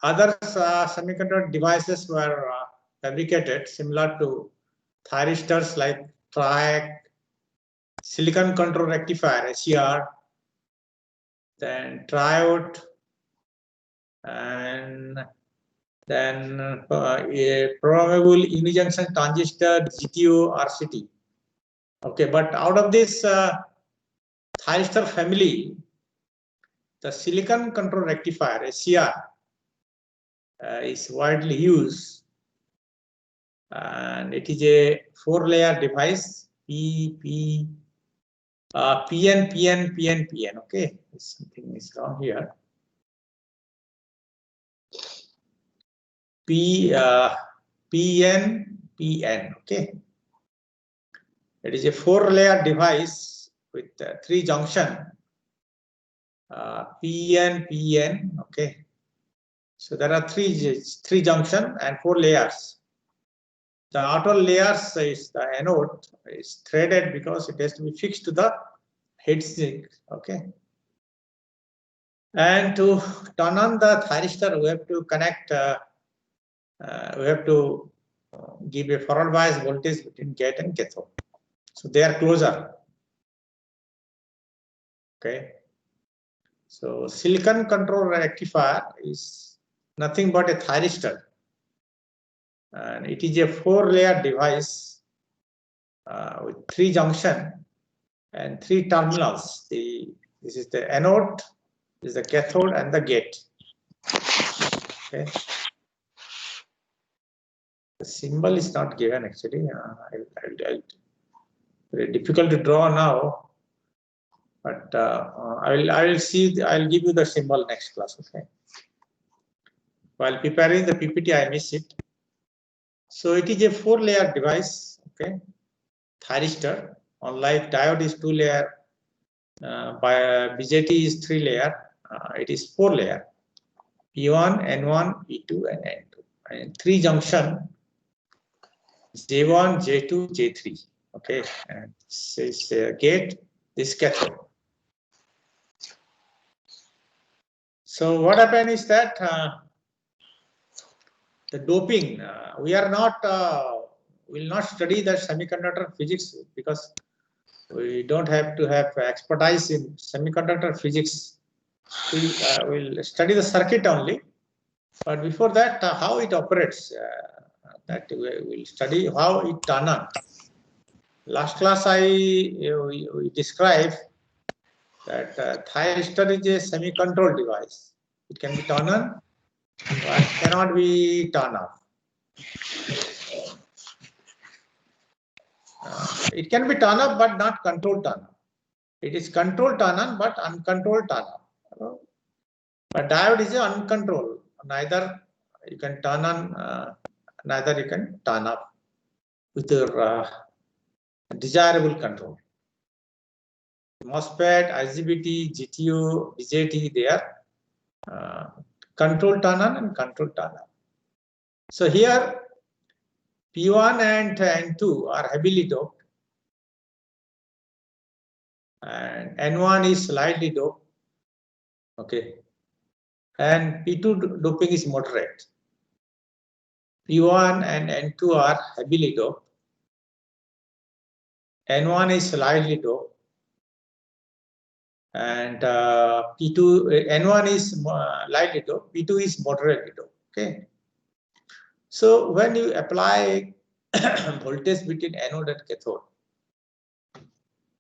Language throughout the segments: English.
other semiconductor devices were fabricated similar to thyristors like TRIAC, silicon control rectifier (SCR), then triode, and then a programmable unijunction transistor GTO RCT. Okay, but out of this thyristor family, the silicon control rectifier (SCR) is widely used, and it is a 4-layer device. PN. Okay, something is wrong here. PN. Okay, it is a 4-layer device with 3 junction. PN. Okay, so there are three junction and 4 layers. The outer layers is the anode is threaded because it has to be fixed to the heat sink. Okay, and to turn on the thyristor, we have to connect. We have to give a forward bias voltage between gate and cathode. So they are closer. Okay. So silicon control rectifier is nothing but a thyristor, and it is a 4-layer device with 3 junction and 3 terminals. This is the anode, this is the cathode, and the gate. Okay. The symbol is not given actually. Very difficult to draw now, but I will see. I'll give you the symbol next class. Okay. While preparing the PPT, I miss it. So it is a 4-layer device. Okay, thyristor. Unlike diode is 2-layer, BJT is 3-layer. It is 4-layer. P1, N1, P2, and N2, and 3 junction. J1, J2, J3. Okay, and this is gate, this cathode. So what happened is that the doping, we are not, will not study the semiconductor physics because we don't have to have expertise in semiconductor physics. We will study the circuit only, but before that, how it operates. That we will study how it turns on. Last class we described that thyristor is a semi-controlled device. It can be turned on, but cannot be turned off. It can be turned off, but not controlled turn off. It is controlled turn on, but uncontrolled turn off. But diode is uncontrolled. Neither you can turn on, neither you can turn off with your desirable control. MOSFET, IGBT, GTO, BJT, they are control turn on and control turn off. So here P1 and N2 are heavily doped, and N1 is slightly doped. Okay, and P2 doping is moderate. P1 and N2 are heavily doped. N1 is slightly doped, and N1 is lightly doped. P2 is moderately doped. Okay. So when you apply voltage between anode and cathode,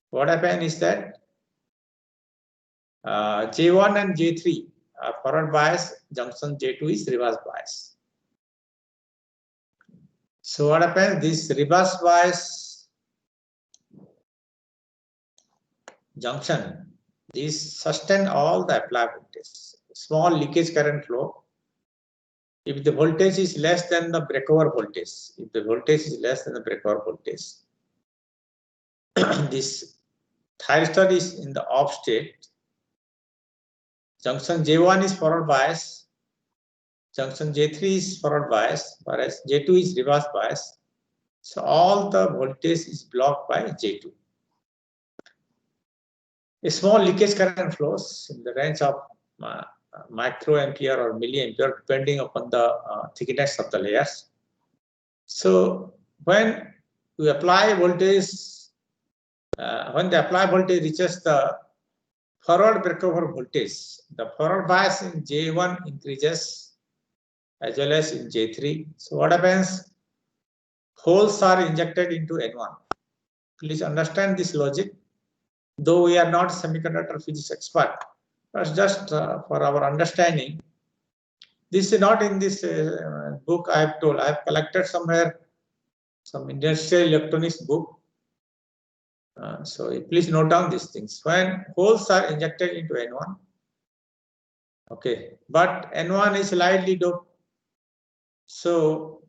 what happens is that J1 and J3 are forward bias, junction J2 is reverse bias. So what happens? This reverse bias junction, these sustain all the applied voltage. Small leakage current flow. If the voltage is less than the breakover voltage, this thyristor is in the off state. Junction J1 is forward bias, junction J3 is forward bias, whereas J2 is reverse bias. So all the voltage is blocked by J2. A small leakage current flows in the range of microampere or milliampere depending upon the thickness of the layers. So when we apply voltage, when the applied voltage reaches the forward breakover voltage, the forward bias in J1 increases as well as in J3. So what happens? Holes are injected into N1. Please understand this logic. Though we are not semiconductor physics expert, but just for our understanding, this is not in this book I have told. I have collected somewhere some industrial electronics book. So please note down these things. When holes are injected into N1, okay, but N1 is lightly doped, so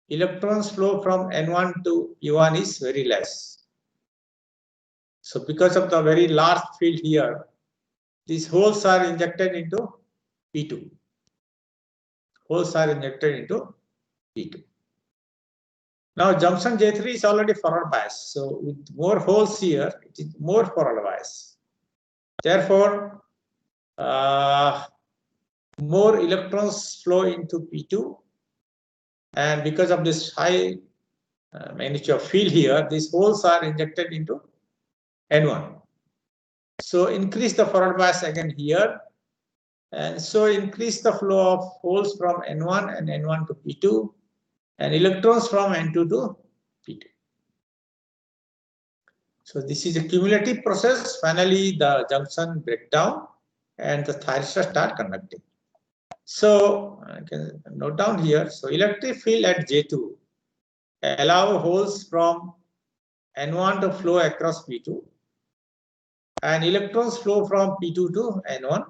electrons flow from N1 to P1 is very less. So because of the very large field here, these holes are injected into P2. Holes are injected into P2. Now junction J3 is already forward bias. So with more holes here, it is more forward bias. Therefore, more electrons flow into P2. And because of this high magnitude of field here, these holes are injected into N1. So increase the forward bias again here. And so increase the flow of holes from N1 and N1 to P2 and electrons from N2 to P2. So this is a cumulative process. Finally, the junction break down and the thyristor start conducting. So I can note down here. So electric field at J2 allow holes from N1 to flow across P2 and electrons flow from P2 to N1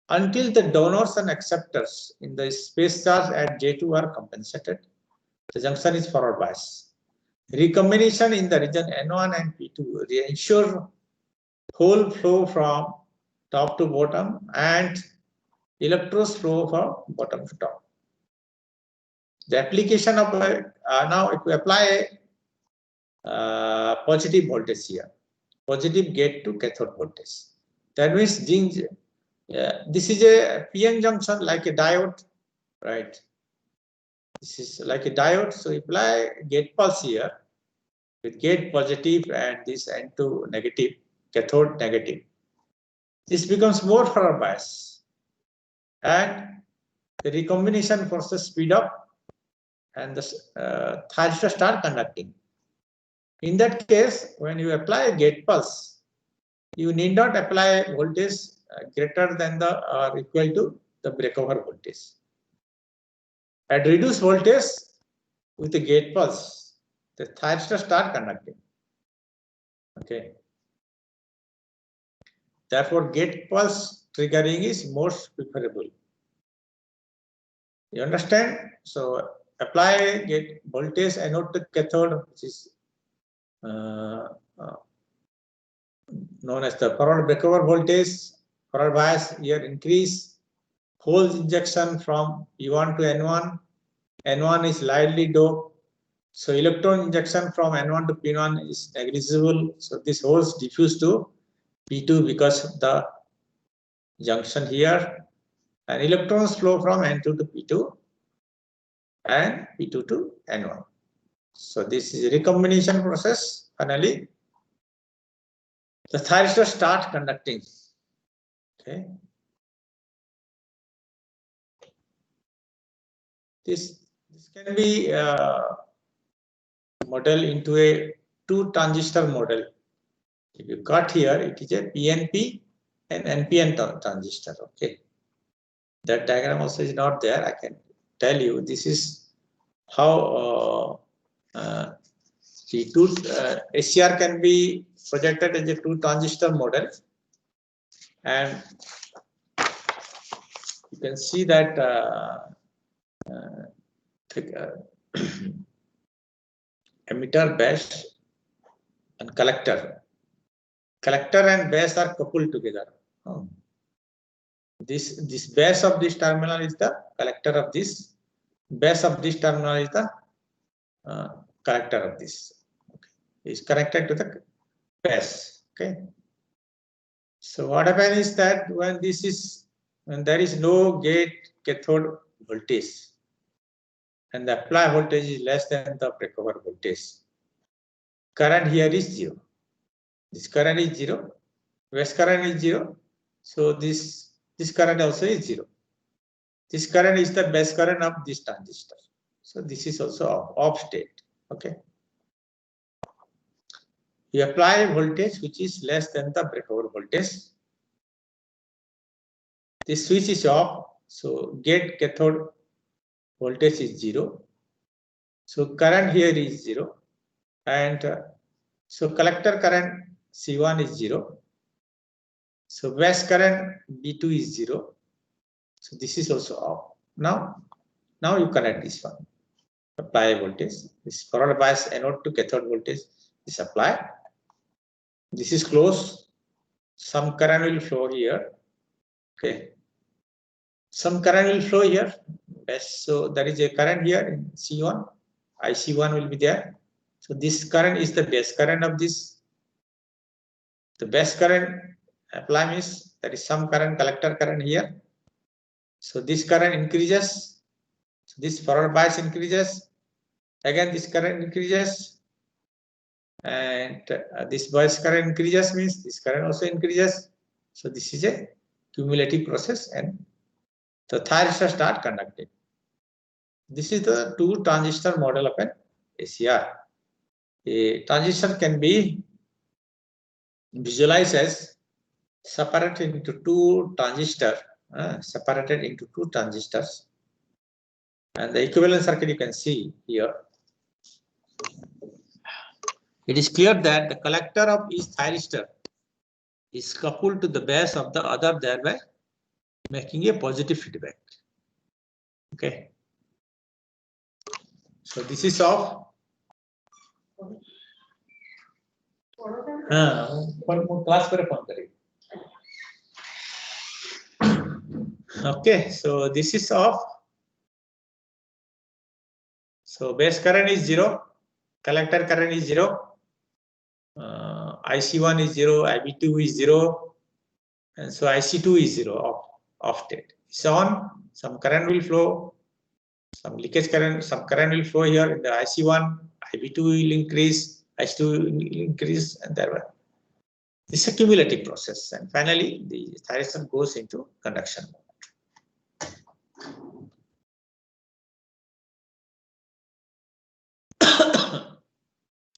until the donors and acceptors in the space charge at J2 are compensated. The junction is forward bias. Recombination in the region N1 and P2 ensure hole flow from top to bottom and electrons flow from bottom to top. The application of now if we apply positive voltage here, positive gate to cathode voltage. That means this is a PN junction like a diode, right? This is like a diode. So apply gate pulse here with gate positive and this N2 negative, cathode negative. This becomes more forward bias and the recombination forces speed up and the thyristor start conducting. In that case, when you apply a gate pulse, you need not apply voltage greater than the or equal to the breakover voltage. At reduced voltage with the gate pulse, the thyristor start conducting. Okay. Therefore, gate pulse triggering is most preferable. You understand? So apply gate voltage anode to cathode, which is known as the forward breakover voltage. Forward bias here increase. Holes injection from P1 to N1. N1 is lightly doped. So electron injection from N1 to P1 is negligible. So this holes diffuse to P2 because of the junction here. And electrons flow from N2 to P2 and P2 to N1. So this is a recombination process. Finally, the thyristor start conducting. Okay. This can be modeled into a two transistor model. If you cut here, it is a PNP and NPN transistor. Okay. That diagram also is not there. I can tell you this is how the two SCR can be projected as a two transistor model, and you can see that emitter, base, and collector. Collector and base are coupled together. Oh. This base of this terminal is the collector of this. Base of this terminal is the collector of this. Okay. Is connected to the base. Okay. So what happens is that when this is when there is no gate cathode voltage and the apply voltage is less than the breakover voltage, current here is 0. This current is 0, base current is 0, so this current also is 0. This current is the base current of this transistor, so this is also off state. Okay, you apply voltage which is less than the breakover voltage. This switch is off, so gate cathode voltage is 0. So current here is 0, and so collector current C1 is 0. So base current B2 is 0. So this is also off. Now you connect this one. Apply voltage. This forward bias anode to cathode voltage is applied. This is closed. Some current will flow here. Okay. Some current will flow here. Yes, so there is a current here in C1. IC1 will be there. So this current is the base current of this. The base current apply means there is some current, collector current here. So this current increases. So this forward bias increases. Again, this current increases. And this bias current increases means this current also increases. So this is a cumulative process and the thyristor start conducting. This is the two transistor model of an ACR. A transistor can be visualized as separated into two transistors, and the equivalent circuit you can see here. It is clear that the collector of each thyristor is coupled to the base of the other, thereby making a positive feedback. Okay. So this is off. Okay, so this is off. So base current is 0, collector current is 0, IC1 is 0, IB2 is 0, and so IC2 is 0 off state. It's on, some current will flow, some leakage current, some current will flow here in the IC1, IB2 will increase, IC2 will increase, and thereby it's a cumulative process. And finally, the thyristor goes into conduction mode.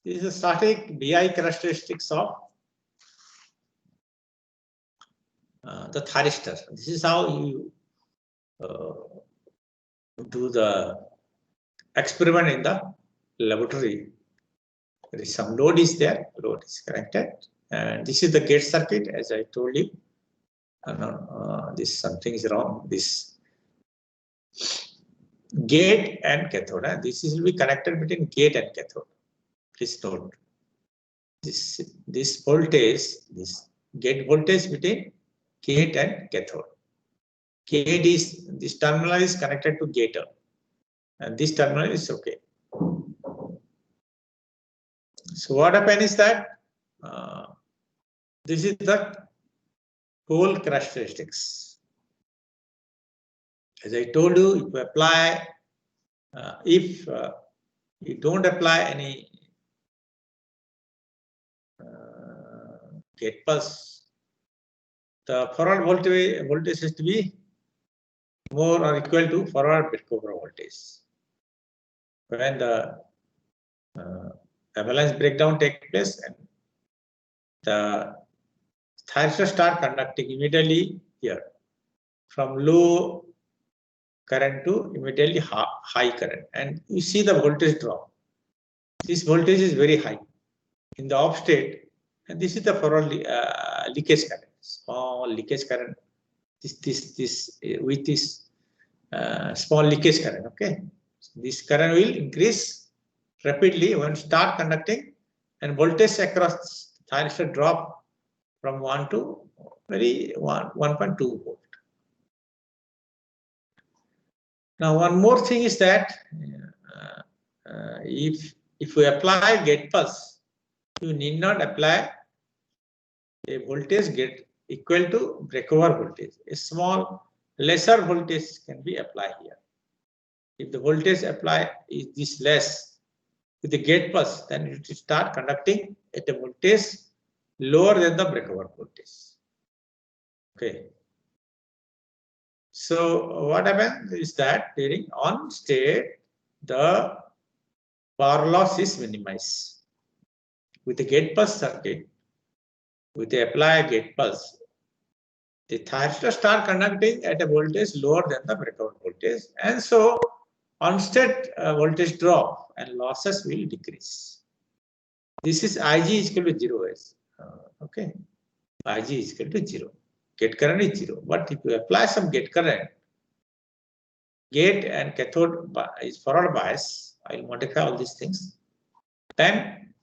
This is a static BI characteristics of the thyristor. This is how you do the experiment in the laboratory. There is some load is there, load is connected, and this is the gate circuit. As I told you, this something is wrong. This gate and cathode. This will be connected between gate and cathode. Please note this voltage, this gate voltage between gate and cathode. Gate is, this terminal is connected to gate, and this terminal is okay. So what happens is that this is the whole characteristics. As I told you, if you apply, if you don't apply any gate pulse, the forward voltage has to be more or equal to forward breakover voltage. When the avalanche breakdown takes place and the thyristor start conducting immediately here from low current to immediately high current, and you see the voltage drop. This voltage is very high in the off state, and this is the forward leakage current, small leakage current. This with this small leakage current. Okay, so this current will increase rapidly when start conducting, and voltage across thyristor drop from 1 to 1.2 volt. Now, one more thing is that if we apply gate pulse, you need not apply a voltage gate equal to breakover voltage. A small lesser voltage can be applied here. If the voltage applied is this less with the gate pulse, then it will start conducting at a voltage lower than the breakover voltage. Okay. So what happens is that during on state, the power loss is minimized. With the gate pulse circuit, with the applied gate pulse, the thyristor start conducting at a voltage lower than the breakover voltage, and so on state voltage drop and losses will decrease. This is Ig is equal to 0 as okay. Ig is equal to 0. Gate current is 0. But if you apply some gate current, gate and cathode is forward bias, I will modify all these things. Then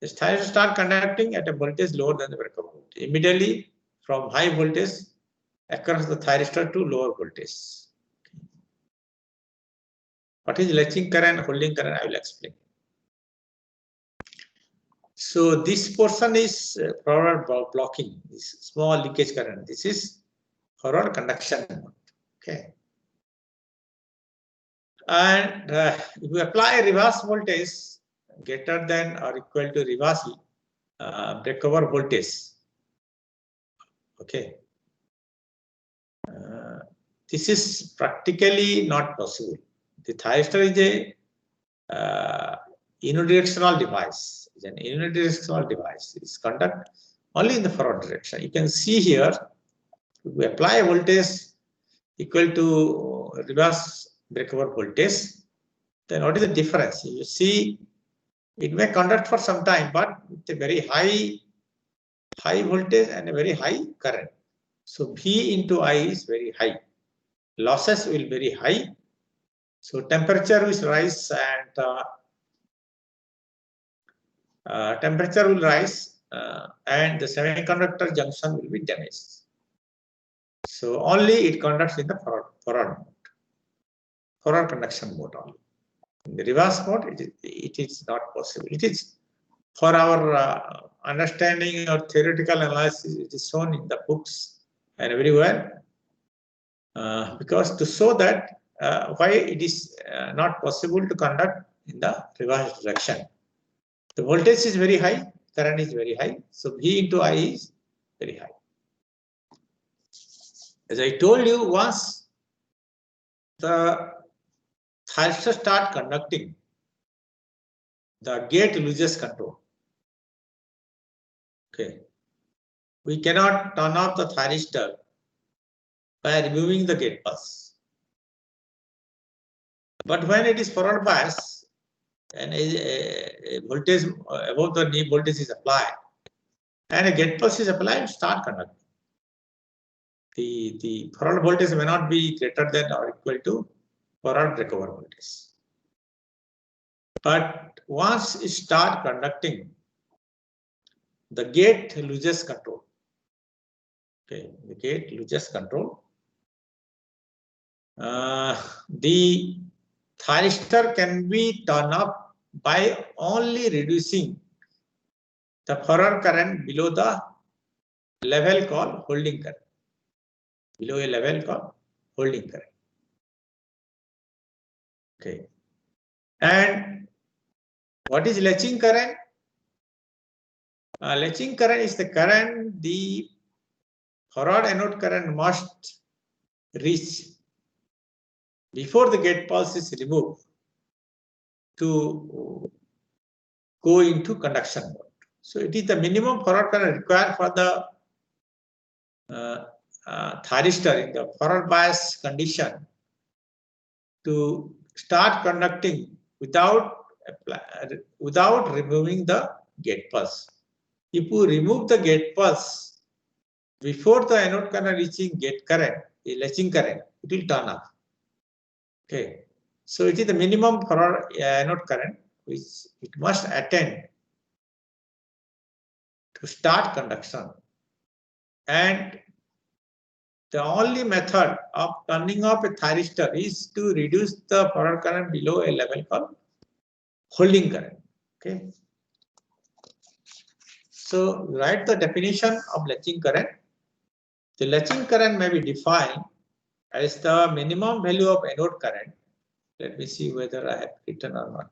the thyristor start conducting at a voltage lower than the breakover voltage. Immediately from high voltage across the thyristor to lower voltage. What is latching current, holding current? I will explain. So this portion is forward blocking, this small leakage current. This is forward conduction mode. Okay. And if you apply a reverse voltage greater than or equal to reverse breakover voltage, okay, this is practically not possible. The thyristor is a unidirectional device. It's an unidirectional device. It's conduct only in the forward direction. You can see here, if we apply a voltage equal to reverse breakover voltage, then what is the difference? You see, it may conduct for some time, but with a very high voltage and a very high current. So V into I is very high. Losses will be very high. So temperature will rise and temperature will rise and the semiconductor junction will be damaged. So only it conducts in the forward mode, forward conduction mode only. In the reverse mode, it is not possible. It is for our understanding or theoretical analysis. It is shown in the books and everywhere because to show that why it is not possible to conduct in the reverse direction. The voltage is very high, current is very high, so V into I is very high. As I told you, once the thyristor start conducting, the gate loses control. Okay, we cannot turn off the thyristor by removing the gate pulse. But when it is forward bias and a voltage above the knee voltage is applied and a gate pulse is applied, start conducting. The forward voltage may not be greater than or equal to forward breakover voltage. But once it start conducting, the gate loses control. Okay, the gate loses control. The thyristor can be turned up by only reducing the forward current below the level called holding current. Below a level called holding current. Okay. And what is latching current? Latching current is the current the forward anode current must reach before the gate pulse is removed to go into conduction mode. So it is the minimum forward current required for the thyristor in the forward bias condition to start conducting without removing the gate pulse. If you remove the gate pulse before the anode current reaching gate current, the latching current, it will turn off. Okay, so it is the minimum forward anode current which it must attain to start conduction, and the only method of turning off a thyristor is to reduce the forward current below a level called holding current. Okay. So write the definition of latching current. The latching current may be defined as the minimum value of anode current. Let me see whether I have written or not.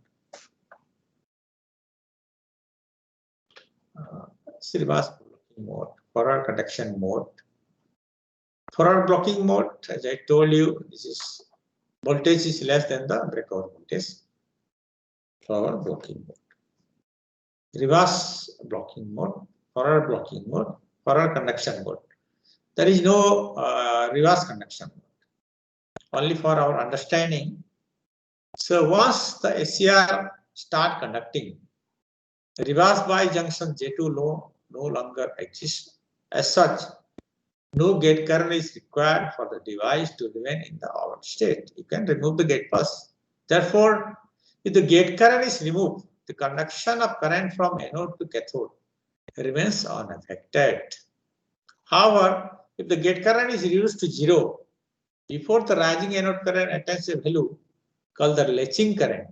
Reverse blocking mode, forward conduction mode. Forward blocking mode, as I told you, this is voltage is less than the breakover voltage. Forward blocking mode. Reverse blocking mode, forward blocking mode, forward conduction mode. There is no reverse conduction mode. Only for our understanding. So once the SCR start conducting, reverse bias junction J2 no longer exists. As such, no gate current is required for the device to remain in the on state. You can remove the gate pass. Therefore, if the gate current is removed, the conduction of current from anode to cathode remains unaffected. However, if the gate current is reduced to zero before the rising anode current attains a value called the latching current,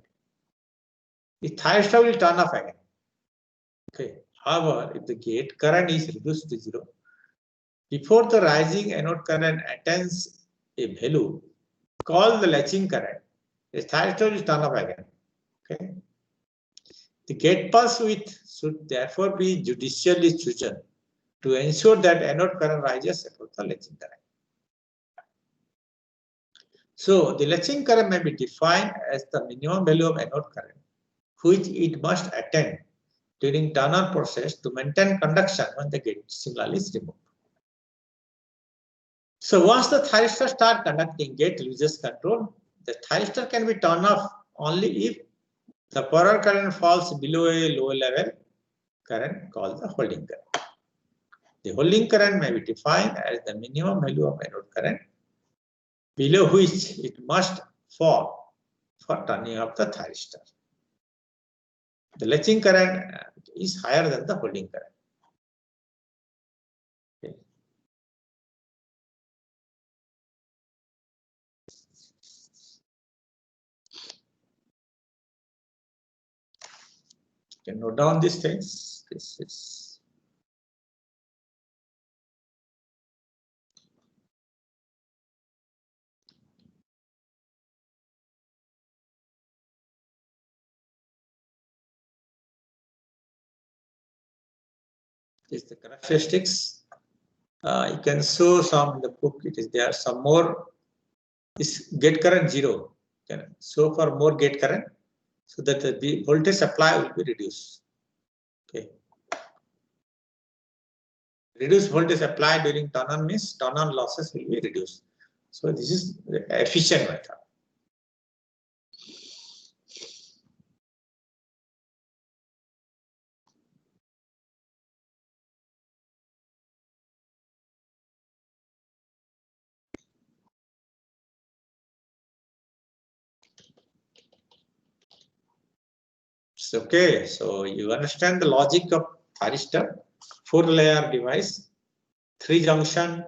the thyristor will turn off again. Okay. However, if the gate current is reduced to zero before the rising anode current attains a value called the latching current, the thyristor will turn off again. Okay. The gate pass width should therefore be judiciously chosen to ensure that anode current rises above the latching current. So the latching current may be defined as the minimum value of anode current, which it must attain during turn-on process to maintain conduction when the gate signal is removed. So once the thyristor starts conducting, gate loses control. The thyristor can be turned off only if the forward current falls below a low level current called the holding current. The holding current may be defined as the minimum value of anode current below which it must fall for turning off the thyristor. The latching current is higher than the holding current. Okay. You can note down these things. This is the characteristics. You can show some in the book. It is there. Some more is gate current 0. You can show for more gate current so that the voltage supply will be reduced. Okay. Reduced voltage supply during turn-on means turn-on losses will be reduced. So this is the efficient method. Okay, so you understand the logic of thyristor, 4-layer device, 3 junction,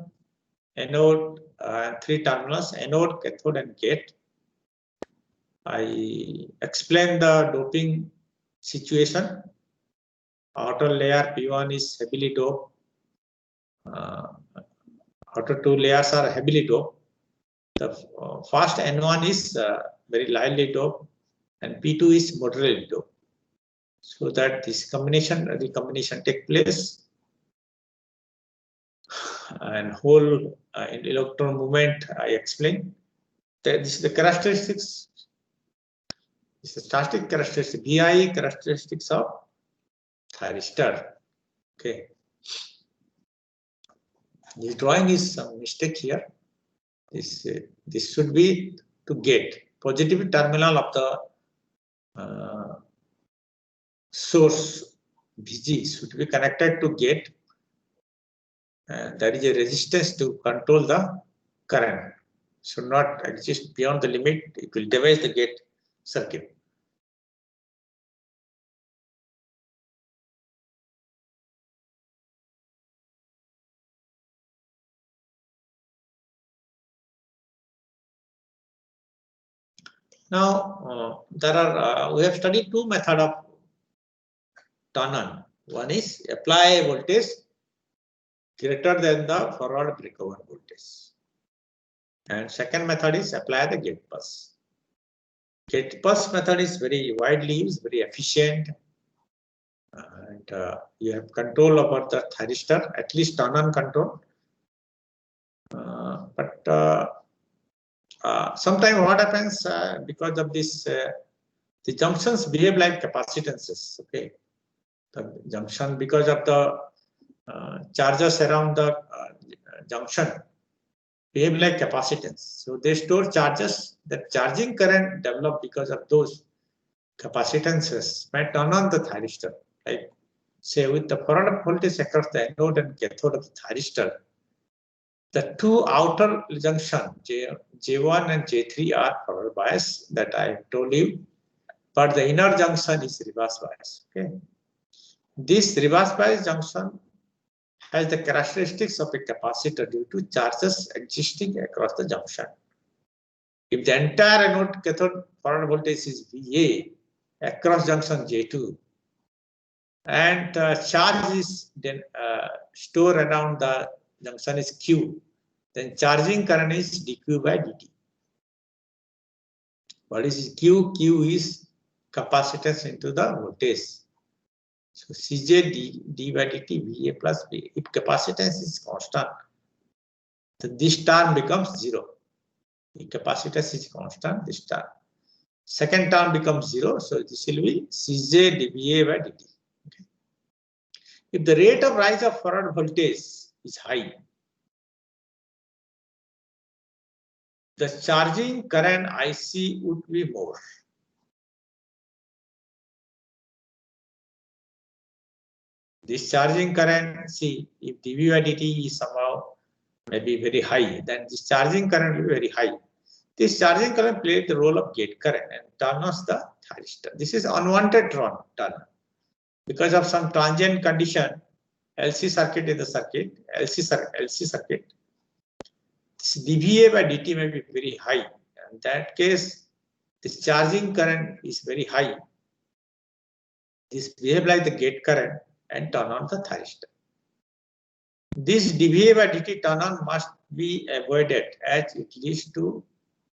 anode, 3 terminals, anode, cathode, and gate. I explained the doping situation. Outer layer P1 is heavily doped. Outer 2 layers are heavily doped. The first N1 is very lightly doped, and P2 is moderately doped. So that this recombination take place, and whole in electron movement I explained. That this is the characteristics. This is static characteristic, VI characteristics of thyristor. Okay. This drawing is some mistake here. This should be to gate. Positive terminal of the source VG should be connected to gate. There is a resistance to control the current. Should not exist beyond the limit. It will damage the gate circuit. Now we have studied 2 methods of turn-on. One is apply voltage greater than the forward breakover voltage. And second method is apply the gate bus. Gate bus method is very widely used, very efficient, and you have control about the thyristor, at least turn-on control. But sometimes what happens because of this, the junctions behave like capacitances. Okay, the junction, because of the charges around the junction behave like capacitance. So they store charges. The charging current developed because of those capacitances might turn on the thyristor. Like say with the forward voltage across the anode and cathode of the thyristor, the two outer junction J1 and J3 are forward bias that I told you, but the inner junction is reverse bias. Okay, this reverse bias junction has the characteristics of a capacitor due to charges existing across the junction. If the entire anode cathode forward voltage is VA across junction J2 and charge is then stored around the junction is Q, then charging current is dQ by dt. What is Q? Q is capacitance into the voltage. So Cj d by dt VA plus V. If capacitance is constant, then this term becomes 0. If capacitance is constant, this term. Second term becomes 0, so this will be Cj dVA by dt. Okay. If the rate of rise of forward voltage is high, the charging current IC would be more. This charging current, see, if dV by dt is somehow maybe very high, then this charging current will be very high. This charging current plays the role of gate current and turns the thyristor. This is unwanted turn. Because of some transient condition, LC circuit is the circuit, LC circuit. This dVA by dt may be very high. In that case, this charging current is very high. This behave like the gate current and turn on the thyristor. This dVA by dt turn on must be avoided as it leads to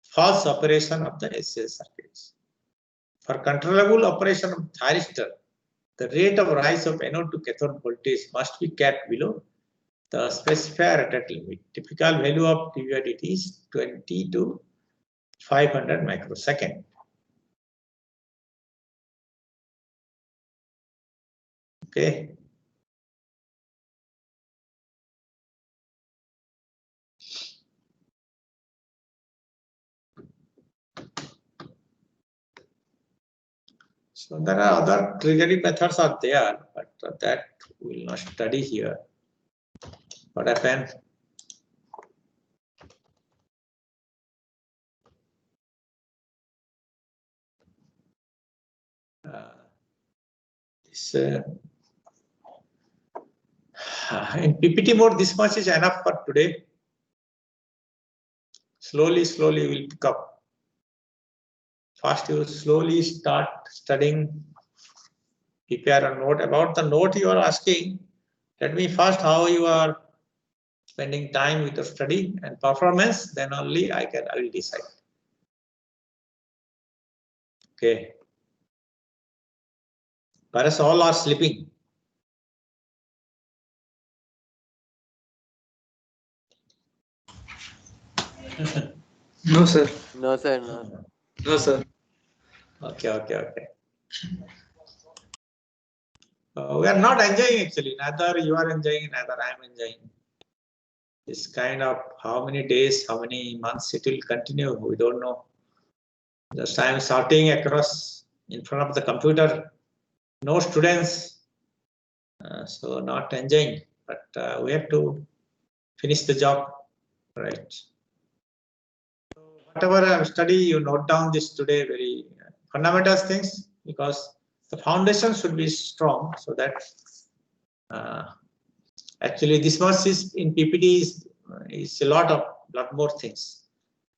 false operation of the SL circuits. For controllable operation of thyristor, the rate of rise of anode to cathode voltage must be kept below the specified rated limit. Typical value of dV by dt is 20 to 500 microsecond. Okay. So there are other triggering methods are there, but that we will not study here. What happened? In PPT mode, this much is enough for today. Slowly we'll pick up. First, you slowly start studying. Prepare a note. About the note you are asking, let me first how you are spending time with your study and performance. Then only I will decide. Okay. Whereas all are sleeping. No, sir. No, sir. No. No, sir. Okay. We are not enjoying actually. Neither you are enjoying, neither I am enjoying. This kind of how many days, how many months it will continue, we don't know. Just I am shouting across in front of the computer. No students, so not enjoying. But we have to finish the job, right? So whatever I study, you note down this today, very fundamental things, because the foundation should be strong, so that actually this much is in PPT is a lot more things.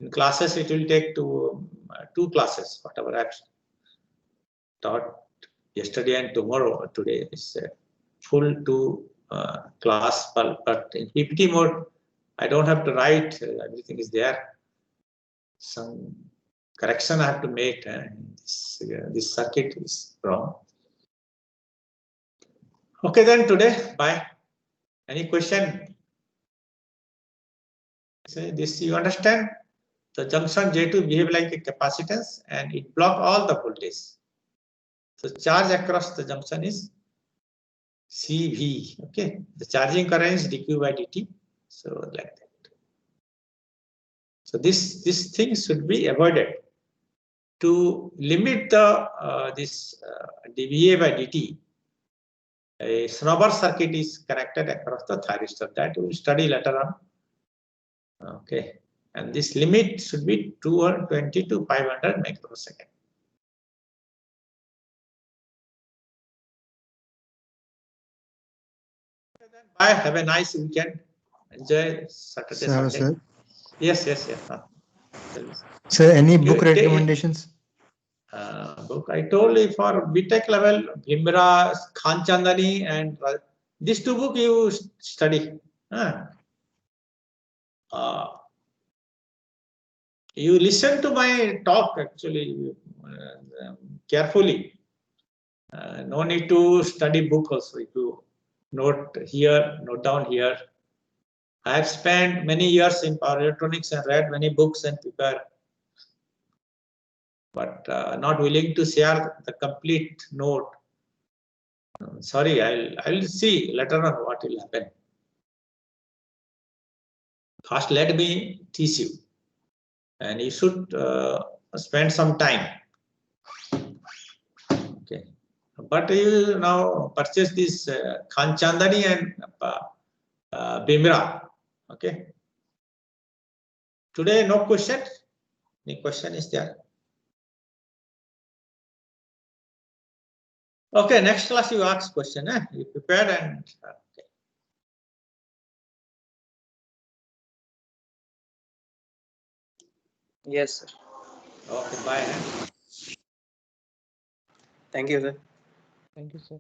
In classes, it will take two classes. Whatever I've taught yesterday and tomorrow, today is full 2 class. But in PPT mode, I don't have to write. Everything is there. some correction I have to make. This circuit is wrong. Okay, then today, bye. Any question? Say this, you understand? The junction J2 behave like a capacitance and it block all the voltage. So charge across the junction is CV. Okay, the charging current is dq by dt. So like that. So this thing should be avoided. To limit the dVA by dt, a snowball circuit is connected across the thyristor. That we will study later on. Okay, and this limit should be 220 to 500 microsecond. Bye. Have a nice weekend. Enjoy Saturday, Hello, Sunday. sir. Yes. Sir, any book You take- recommendations? Book I told you for BTech level, Bhimra, Khan Chandani, and these two books you study. You listen to my talk actually carefully. No need to study book also. If you note here, note down here. I have spent many years in power electronics and read many books and prepared, but not willing to share the complete note. Sorry, I'll see later on what will happen. First, let me teach you, and you should spend some time. Okay, but you now purchase this Khan Chandani and Bhimra. Okay. Today, no question. Any question is there? Okay, next class you ask question. You prepared and okay. Yes, sir. Okay, bye. Thank you, sir. Thank you, sir.